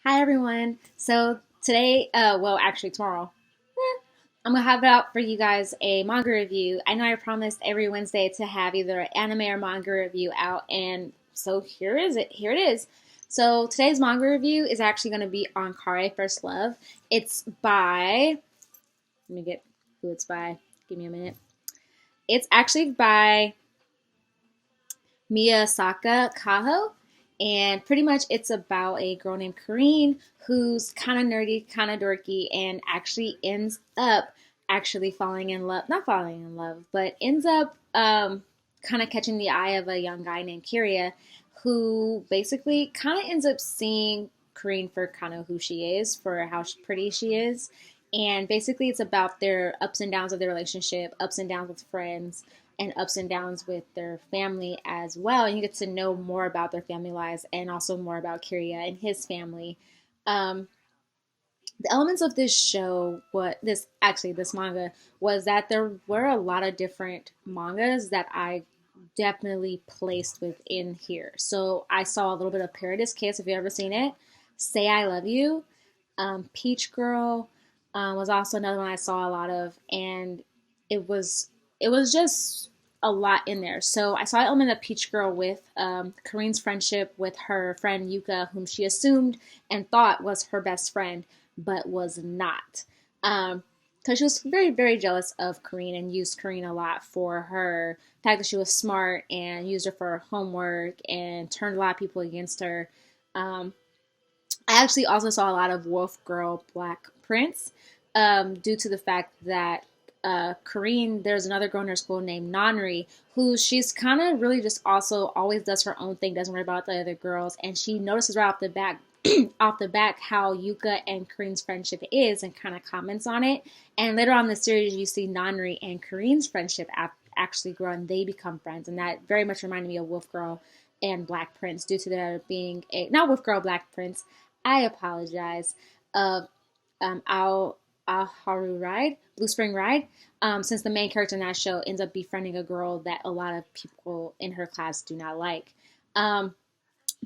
Hi everyone. So today, well, actually tomorrow, I'm gonna have out for you guys a manga review. I know I promised every Wednesday to have either an anime or manga review out, and so here is it. Here it is. So today's manga review is actually going to be on Kare First Love. It's by. Let me get who it's by. Give me a minute. It's actually by Miyasaka Kaho. And pretty much it's about a girl named Kareen who's kind of nerdy, kind of dorky, and actually ends up actually falling in love. Not falling in love, but ends up kind of catching the eye of a young guy named Kiria who basically kind of ends up seeing Kareen for kind of who she is, for how pretty she is. And basically, it's about their ups and downs of their relationship, ups and downs with friends, and ups and downs with their family as well. And you get to know more about their family lives and also more about Kiria and his family. Um, the elements of this show, this manga, was that there were a lot of different mangas that I definitely placed within here. So I saw a little bit of Paradise Kiss, if you've ever seen it. Say I Love You, Peach Girl was also another one I saw a lot of, and it was it was just a lot in there. So I saw an element of Peach Girl with Kareen's friendship with her friend Yuka, whom she assumed and thought was her best friend, but was not. Because she was very, very jealous of Kareen and used Kareen a lot for her fact that she was smart and used her for homework and turned a lot of people against her. Um, I actually also saw a lot of Wolf Girl Black Prince due to the fact that Kareen, there's another girl in her school named Nanri, who she's kind of really just also always does her own thing, doesn't worry about the other girls, and she notices right off the back, off the back, how Yuka and Kareen's friendship is, and kind of comments on it. And later on in the series, you see Nanri and Kareen's friendship actually grow, and they become friends, and that very much reminded me of Wolf Girl and Black Prince due to there being a not Wolf Girl Black Prince. I apologize. Of Al Haru Ride, Blue Spring Ride, since the main character in that show ends up befriending a girl that a lot of people in her class do not like. Um,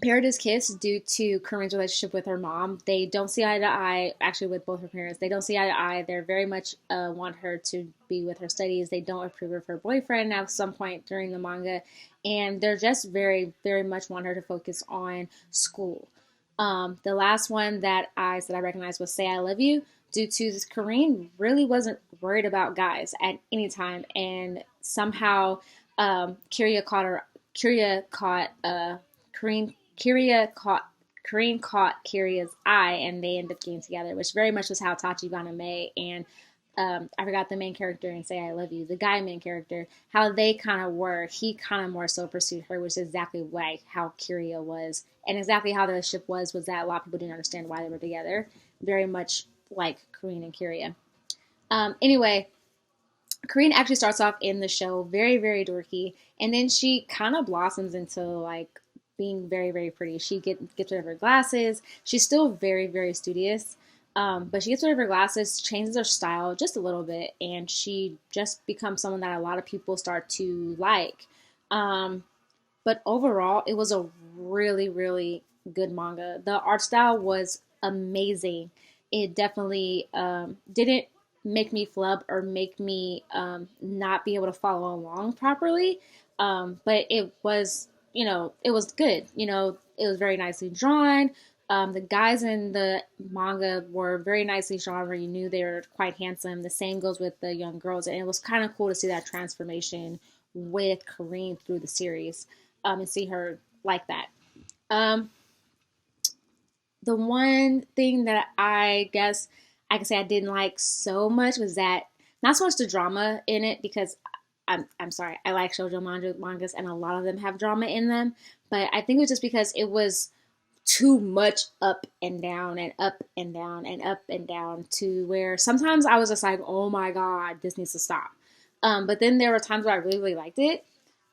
Paradise Kiss, due to Corinne's relationship with her mom, they don't see eye to eye. Actually, with both her parents, they don't see eye to eye. They very much want her to be with her studies. They don't approve of her boyfriend at some point during the manga, and they're just very, very much want her to focus on school. The last one that I said I recognized was "Say I Love You," due to this Kareen really wasn't worried about guys at any time, and somehow Kiria caught her. Kiria caught Kareen Kiria caught Kareen caught Kiria's eye, and they ended up getting together, which very much was how Tachibana May and I forgot the main character and Say I Love You, the guy main character, how they kind of were. He kind of more so pursued her, which is exactly like how Kiria was, and exactly how the relationship was that a lot of people didn't understand why they were together. Very much like Kareen and Kiria. Anyway, Kareen actually starts off in the show very, very dorky, and then she kind of blossoms into like being very, very pretty. She gets rid of her glasses. She's still very, very studious, but she gets rid of her glasses, changes her style just a little bit, and she just becomes someone that a lot of people start to like. Um, but overall, it was a really, really good manga. The art style was amazing. It definitely didn't make me flub or make me not be able to follow along properly. But it was, it was good. It was very nicely drawn. The guys in the manga were very nicely drawn, where you knew they were quite handsome. The same goes with the young girls, and it was kind of cool to see that transformation with Kareem through the series, and see her like that. Um, the one thing that I guess I can say I didn't like so much was that not so much the drama in it, because I'm sorry, I like shoujo mangas and a lot of them have drama in them, but I think it was just because it was too much up and down and up and down and up and down, to where sometimes I was just like, oh my god, this needs to stop. But then there were times where I really, really liked it.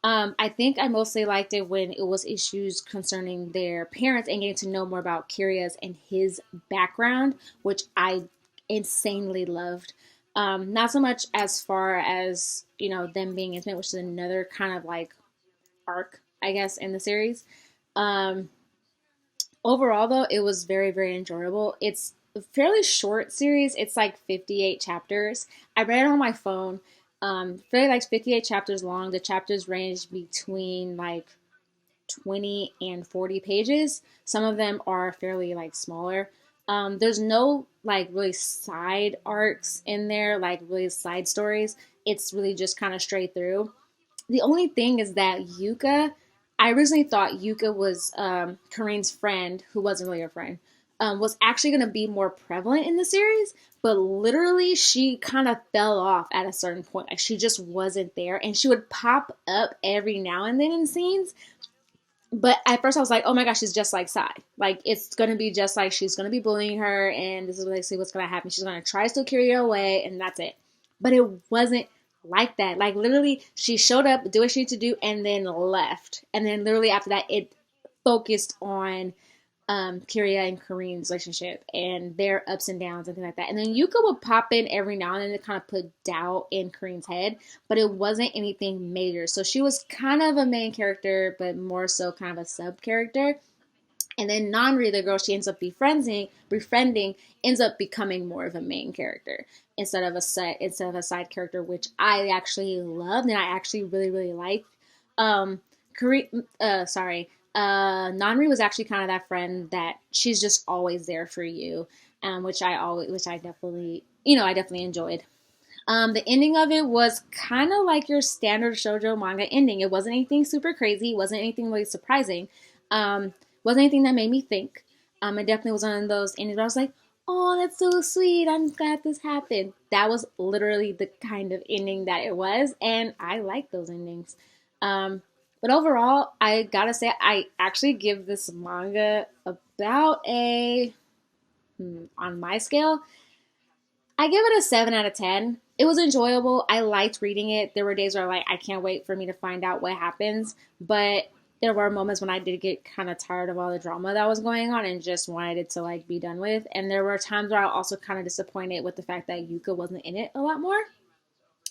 I think I mostly liked it when it was issues concerning their parents and getting to know more about Kiria's and his background, which I insanely loved. Not so much as far as, them being intimate, which is another kind of like arc, I guess, in the series. Um, Overall, though, it was very, very enjoyable. It's a fairly short series. It's like 58 chapters. I read it on my phone. Fairly like 58 chapters long. The chapters range between like 20 and 40 pages. Some of them are fairly like smaller. There's no like really side arcs in there, like really side stories. It's really just kind of straight through. The only thing is that Yuka, I originally thought Yuka was Kareen's friend, who wasn't really her friend, was actually going to be more prevalent in the series, but literally she kind of fell off at a certain point. Like she just wasn't there, and she would pop up every now and then in scenes. But at first I was like, oh my gosh, she's just like Sai. Like it's gonna be just like she's gonna be bullying her, and this is basically what's gonna happen. She's gonna try to still carry her away, and that's it. But it wasn't like that. Like literally, she showed up, do what she needed to do, and then left. And then literally after that, it focused on Kiria and Kareen's relationship and their ups and downs and things like that. And then Yuka would pop in every now and then to kind of put doubt in Kareen's head, but it wasn't anything major. So she was kind of a main character, but more so kind of a sub character. And then Nanri, the girl she ends up befriending, ends up becoming more of a main character instead of a side character, which I actually loved and I actually really really liked. Um, Nanri was actually kind of that friend that she's just always there for you, which I definitely, I definitely enjoyed. The ending of it was kind of like your standard shoujo manga ending. It wasn't anything super crazy. It wasn't anything really surprising. Wasn't anything that made me think. It definitely was one of those endings where I was like, oh, that's so sweet. I'm glad this happened. That was literally the kind of ending that it was, and I like those endings. But overall, I gotta say, I actually give this manga about on my scale, I give it a 7 out of 10. It was enjoyable. I liked reading it. There were days where I can't wait for me to find out what happens. But there were moments when I did get kind of tired of all the drama that was going on and just wanted it to be done with. And there were times where I was also kind of disappointed with the fact that Yuka wasn't in it a lot more.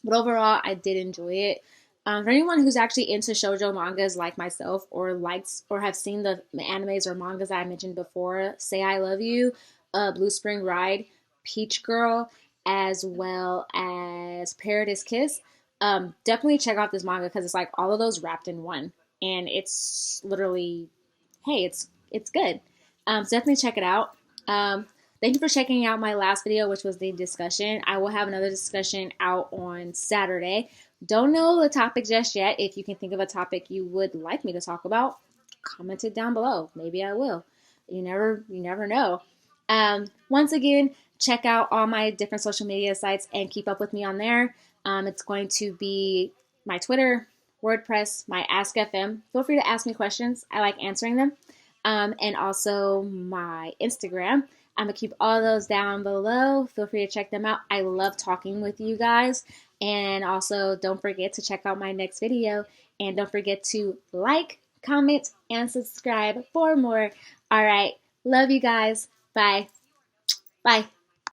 But overall, I did enjoy it. For anyone who's actually into shoujo mangas like myself, or likes or have seen the animes or mangas that I mentioned before, Say I Love You, Blue Spring Ride, Peach Girl, as well as Paradise Kiss, definitely check out this manga because it's like all of those wrapped in one, and it's literally, hey, it's good. So definitely check it out. Thank you for checking out my last video, which was the discussion. I will have another discussion out on Saturday. Don't know the topic just yet. If you can think of a topic you would like me to talk about, comment it down below. Maybe I will. You never know. Once again, check out all my different social media sites and keep up with me on there. It's going to be my Twitter, WordPress, my Ask FM. Feel free to ask me questions. I like answering them. And also my Instagram. I'm going to keep all those down below. Feel free to check them out. I love talking with you guys. And also, don't forget to check out my next video. And don't forget to like, comment, and subscribe for more. All right. Love you guys. Bye. Bye.